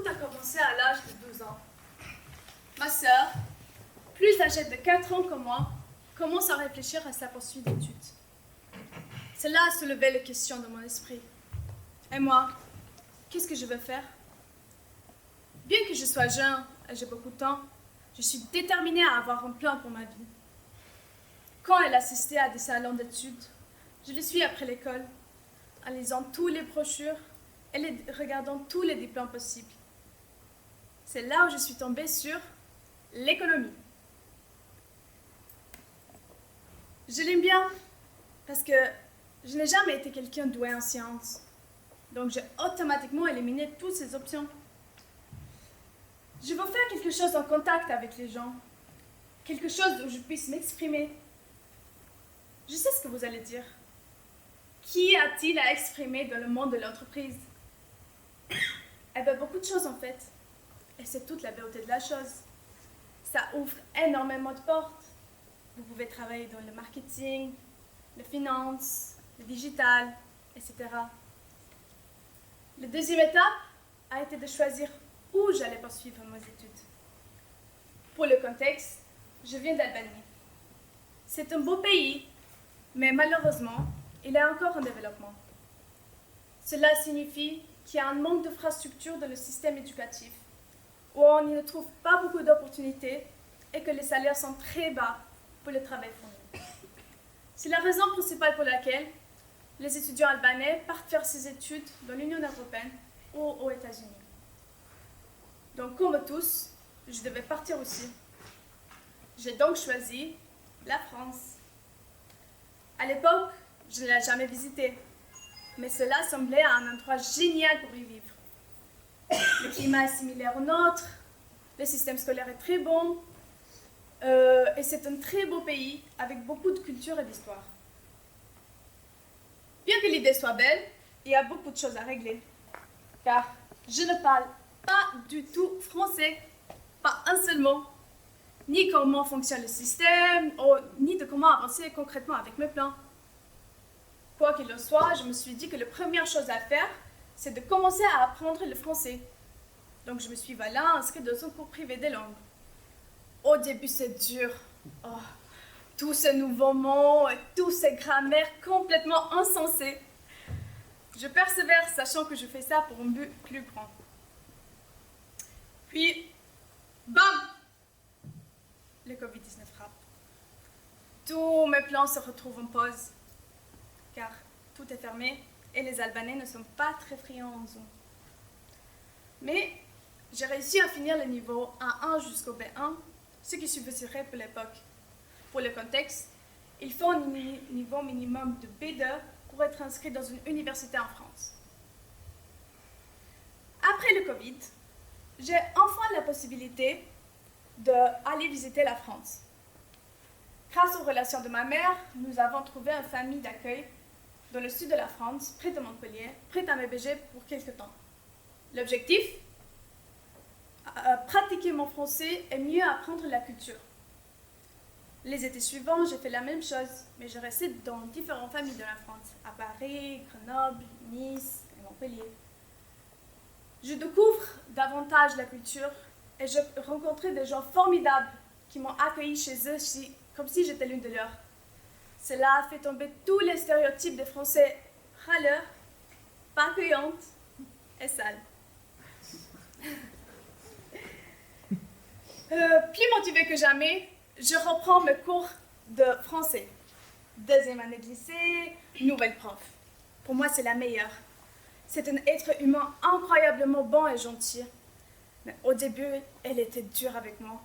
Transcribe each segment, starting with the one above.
a commencé à l'âge de 12 ans. Ma sœur, plus âgée de 4 ans que moi, commence à réfléchir à sa poursuite d'études. Cela a soulevé les questions de mon esprit. Et moi, qu'est-ce que je veux faire? Bien que je sois jeune et j'ai beaucoup de temps, je suis déterminée à avoir un plan pour ma vie. Quand elle assistait à des salons d'études, je les suis après l'école, en lisant tous les brochures et regardant tous les diplômes possibles. C'est là où je suis tombée sur l'économie. Je l'aime bien parce que je n'ai jamais été quelqu'un doué en sciences. Donc j'ai automatiquement éliminé toutes ces options. Je veux faire quelque chose en contact avec les gens, quelque chose où je puisse m'exprimer. Je sais ce que vous allez dire. Qui a-t-il à exprimer dans le monde de l'entreprise? Eh bien, beaucoup de choses en fait. Et c'est toute la beauté de la chose. Ça ouvre énormément de portes. Vous pouvez travailler dans le marketing, la finance, le digital, etc. La deuxième étape a été de choisir où j'allais poursuivre mes études. Pour le contexte, je viens d'Albanie. C'est un beau pays, mais malheureusement, il est encore en développement. Cela signifie qu'il y a un manque d'infrastructures dans le système éducatif, où on ne trouve pas beaucoup d'opportunités et que les salaires sont très bas pour le travail fourni. C'est la raison principale pour laquelle les étudiants albanais partent faire ces études dans l'Union européenne ou aux États-Unis. Donc, comme tous, je devais partir aussi. J'ai donc choisi la France. À l'époque, je ne l'ai jamais visitée, mais cela semblait un endroit génial pour y vivre. Le climat est similaire au nôtre, le système scolaire est très bon, et c'est un très beau pays avec beaucoup de culture et d'histoire. Bien que l'idée soit belle, il y a beaucoup de choses à régler, car je ne parle pas du tout français, pas un seul mot, ni comment fonctionne le système, ni de comment avancer concrètement avec mes plans. Quoi qu'il en soit, je me suis dit que la première chose à faire, c'est de commencer à apprendre le français. Donc je me suis inscrite dans un cours privé des langues. Au début, c'est dur. Oh, tous ces nouveaux mots et tous ces grammaires complètement insensés. Je persévère, sachant que je fais ça pour un but plus grand. Puis, bam! Le Covid-19 frappe. Tous mes plans se retrouvent en pause, car tout est fermé et les Albanais ne sont pas très friands en Zoom. Mais j'ai réussi à finir le niveau A1 jusqu'au B1, ce qui suffirait pour l'époque. Pour le contexte, il faut un niveau minimum de B2 pour être inscrit dans une université en France. Après le Covid, j'ai enfin la possibilité d'aller visiter la France. Grâce aux relations de ma mère, nous avons trouvé une famille d'accueil dans le sud de la France, près de Montpellier, prête à m'héberger pour quelques temps. L'objectif? Pratiquer mon français et mieux apprendre la culture. Les étés suivants, j'ai fait la même chose, mais je restais dans différentes familles de la France, à Paris, Grenoble, Nice et Montpellier. Je découvre davantage la culture et je rencontrais des gens formidables qui m'ont accueilli chez eux comme si j'étais l'une de leurs. Cela a fait tomber tous les stéréotypes des Français râleurs, pas accueillantes et sales. Plus motivée que jamais, je reprends mes cours de français. Deuxième année de lycée, nouvelle prof. Pour moi, c'est la meilleure. C'est un être humain incroyablement bon et gentil. Mais au début, elle était dure avec moi.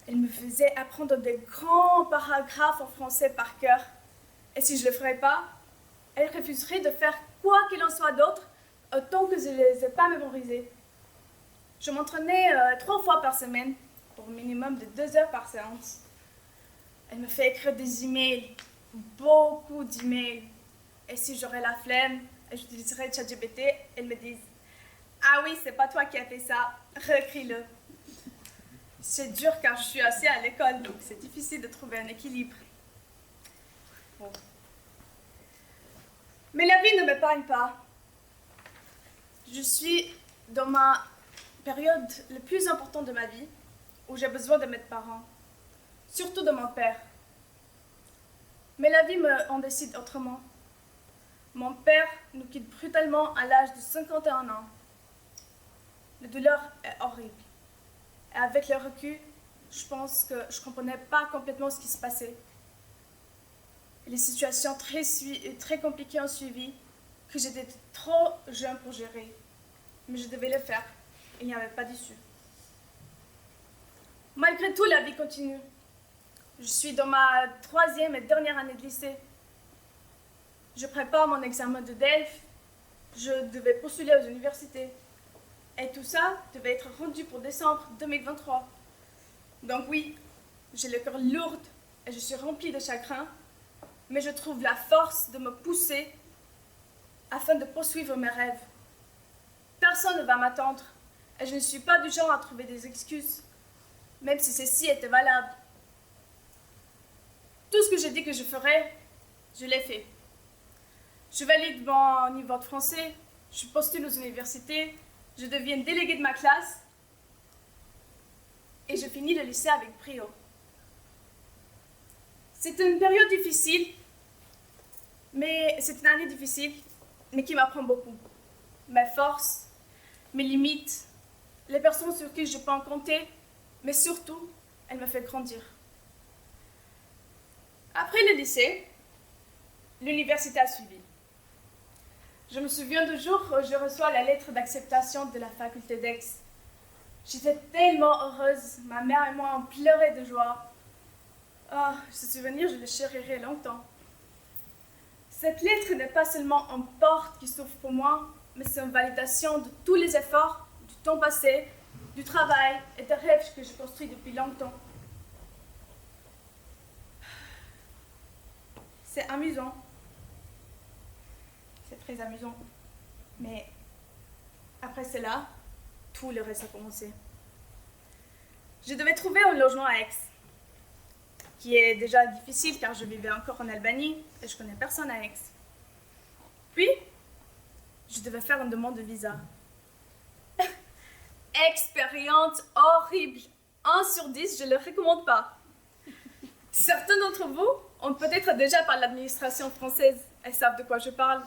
Elle me faisait apprendre des grands paragraphes en français par cœur. Et si je ne le ferais pas, elle refuserait de faire quoi qu'il en soit d'autre tant que je ne les ai pas mémorisés. Je m'entraînais 3 fois par semaine pour un minimum de 2 heures par séance. Elle me fait écrire des emails, beaucoup d'emails. Et si j'aurais la flemme, j'utiliserais ChatGPT, elle me dit « Ah oui, c'est pas toi qui as fait ça, réécris-le ». C'est dur car je suis assez à l'école, donc c'est difficile de trouver un équilibre. Bon. Mais la vie ne m'épargne pas. Je suis dans ma période la plus importante de ma vie où j'ai besoin de mes parents, surtout de mon père. Mais la vie en décide autrement. Mon père nous quitte brutalement à l'âge de 51 ans. La douleur est horrible. Et avec le recul, je pense que je ne comprenais pas complètement ce qui se passait. Les situations très compliquées ont suivi, que j'étais trop jeune pour gérer. Mais je devais le faire. Il n'y avait pas d'issue. Malgré tout, la vie continue. Je suis dans ma 3e et dernière année de lycée. Je prépare mon examen de DELF. Je devais postuler aux universités. Et tout ça devait être rendu pour décembre 2023. Donc oui, j'ai le cœur lourd et je suis remplie de chagrin, mais je trouve la force de me pousser afin de poursuivre mes rêves. Personne ne va m'attendre et je ne suis pas du genre à trouver des excuses, même si ceci était valable. Tout ce que j'ai dit que je ferais, je l'ai fait. Je valide mon niveau de français, je postule aux universités, je deviens déléguée de ma classe et je finis le lycée avec brio. C'est une période difficile, c'est une année difficile, mais qui m'apprend beaucoup. Mes forces, mes limites, les personnes sur qui je peux en compter, mais surtout, elle me fait grandir. Après le lycée, l'université a suivi. Je me souviens du jour où je reçois la lettre d'acceptation de la faculté d'Aix. J'étais tellement heureuse, ma mère et moi on pleurait de joie. Oh, ce souvenir, je le chérirai longtemps. Cette lettre n'est pas seulement une porte qui s'ouvre pour moi, mais c'est une validation de tous les efforts, du temps passé, du travail et des rêves que je construis depuis longtemps. C'est amusant. C'est très amusant. Mais après cela, tout le reste a commencé. Je devais trouver un logement à Aix, qui est déjà difficile car je vivais encore en Albanie et je connais personne à Aix. Puis, je devais faire une demande de visa. Expérience horrible. 1 sur 10, je ne le recommande pas. Certains d'entre vous ont peut-être déjà par l'administration française et savent de quoi je parle.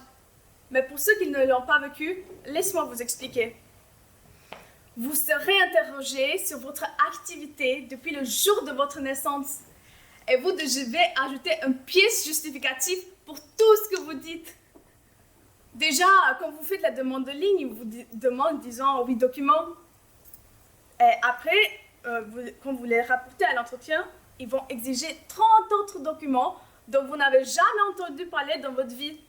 Mais pour ceux qui ne l'ont pas vécu, laissez-moi vous expliquer. Vous serez interrogé sur votre activité depuis le jour de votre naissance. Et vous devez ajouter une pièce justificative pour tout ce que vous dites. Déjà, quand vous faites la demande de ligne, ils vous demandent, disons, 8 documents. Et après, quand vous les rapportez à l'entretien, ils vont exiger 30 autres documents dont vous n'avez jamais entendu parler dans votre vie.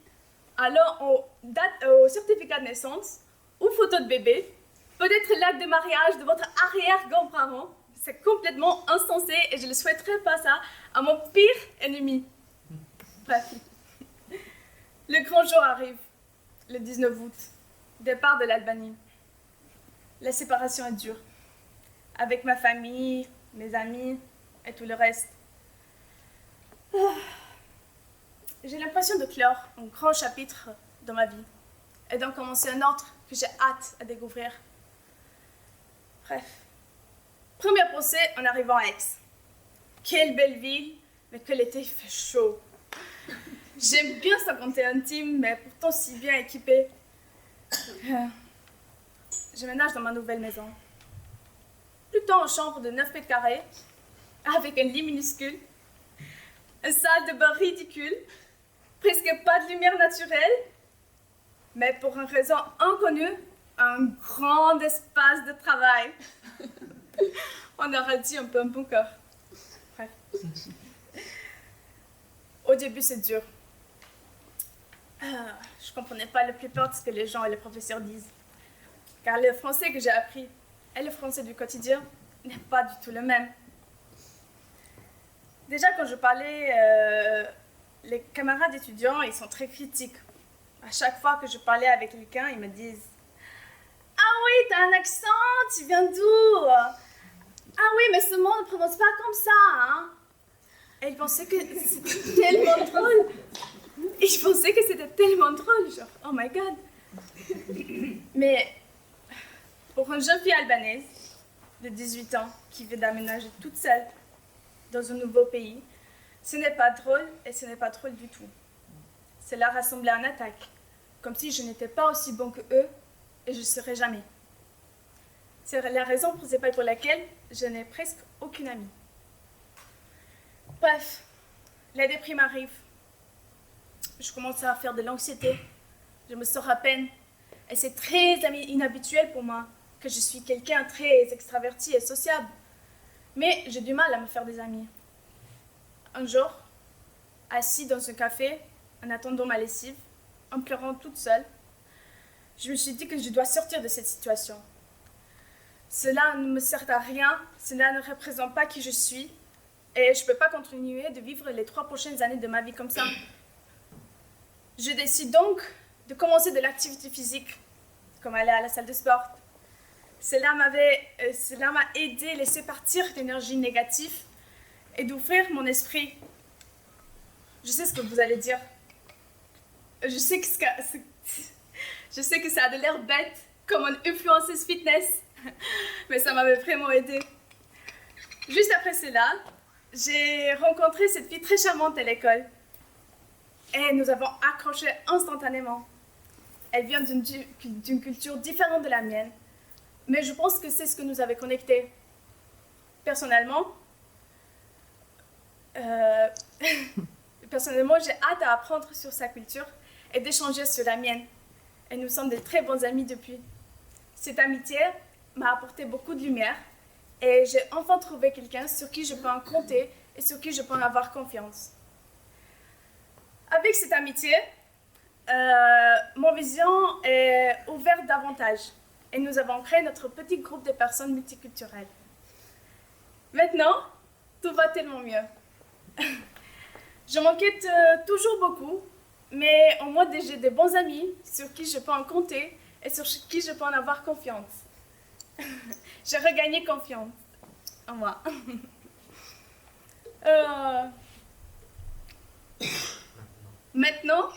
Alors, au certificat de naissance, ou photo de bébé, peut-être l'acte de mariage de votre arrière-grand-parent. C'est complètement insensé et je ne souhaiterais pas ça à mon pire ennemi. Bref. Le grand jour arrive, le 19 août, départ de l'Albanie. La séparation est dure, avec ma famille, mes amis et tout le reste. J'ai l'impression de clore un grand chapitre dans ma vie et d'en commencer un autre que j'ai hâte à découvrir. Bref. Première pensée en arrivant à Aix. Quelle belle ville, mais que l'été fait chaud. J'aime bien sa côté intime, mais pourtant si bien équipée. Je ménage dans ma nouvelle maison. Plutôt en chambre de 9 mètres carrés, avec un lit minuscule, une salle de bain ridicule, presque pas de lumière naturelle, mais pour une raison inconnue, un grand espace de travail. On aurait dit un peu un bunker. Bref. Au début, c'est dur. Je comprenais pas la plupart de ce que les gens et les professeurs disent. Car le français que j'ai appris et le français du quotidien n'est pas du tout le même. Déjà, quand je parlais, les camarades étudiants, ils sont très critiques. À chaque fois que je parlais avec quelqu'un, ils me disent « Ah oui, t'as un accent, tu viens d'où ? Ah oui, mais ce mot ne prononce pas comme ça, hein ?» Et ils pensaient que c'était tellement drôle. Et je pensais que c'était tellement drôle, genre « Oh my God !» Mais Pour une jeune fille albanaise de 18 ans qui vient d'aménager toute seule dans un nouveau pays, ce n'est pas drôle et ce n'est pas drôle du tout. Cela ressemblait à une attaque, comme si je n'étais pas aussi bon que eux et je ne serais jamais. C'est la raison principale pour laquelle je n'ai presque aucune amie. Bref, la déprime arrive. Je commence à faire de l'anxiété. Je me sors à peine. Et c'est très inhabituel pour moi, que je suis quelqu'un très extraverti et sociable. Mais j'ai du mal à me faire des amis. Un jour, assis dans un café, en attendant ma lessive, en pleurant toute seule, je me suis dit que je dois sortir de cette situation. Cela ne me sert à rien, cela ne représente pas qui je suis, et je ne peux pas continuer de vivre les 3 prochaines années de ma vie comme ça. Je décide donc de commencer de l'activité physique, comme aller à la salle de sport. Cela m'a aidé à laisser partir l'énergie négative et d'ouvrir mon esprit. Je sais ce que vous allez dire. Je sais que ça a de l'air bête, comme une influenceuse fitness, mais ça m'avait vraiment aidé. Juste après cela, j'ai rencontré cette fille très charmante à l'école. Et nous avons accroché instantanément. Elle vient d'une culture différente de la mienne, mais je pense que c'est ce que nous avait connectés. Personnellement, j'ai hâte à apprendre sur sa culture et d'échanger sur la mienne. Et nous sommes de très bons amis depuis. Cette amitié m'a apporté beaucoup de lumière et j'ai enfin trouvé quelqu'un sur qui je peux en compter et sur qui je peux en avoir confiance. Avec cette amitié, mon vision est ouverte davantage et nous avons créé notre petit groupe de personnes multiculturelles. Maintenant, tout va tellement mieux. Je m'inquiète toujours beaucoup, mais au moins j'ai des bons amis sur qui je peux en compter et sur qui je peux en avoir confiance. J'ai regagné confiance en moi. Maintenant,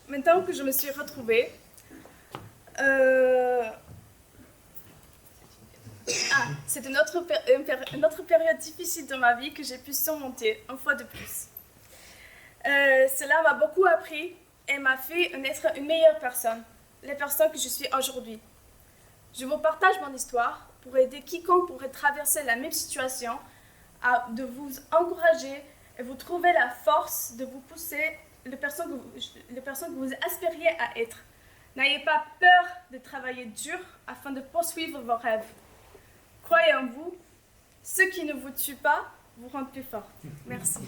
maintenant que je me suis retrouvée, c'est une autre période difficile de ma vie que j'ai pu surmonter une fois de plus. Cela m'a beaucoup appris et m'a fait être une meilleure personne, la personne que je suis aujourd'hui. Je vous partage mon histoire pour aider quiconque pourrait traverser la même situation, de vous encourager et vous trouver la force de vous pousser les personnes que vous aspiriez à être. N'ayez pas peur de travailler dur afin de poursuivre vos rêves. Croyez en vous, ce qui ne vous tue pas vous rend plus forte. Merci.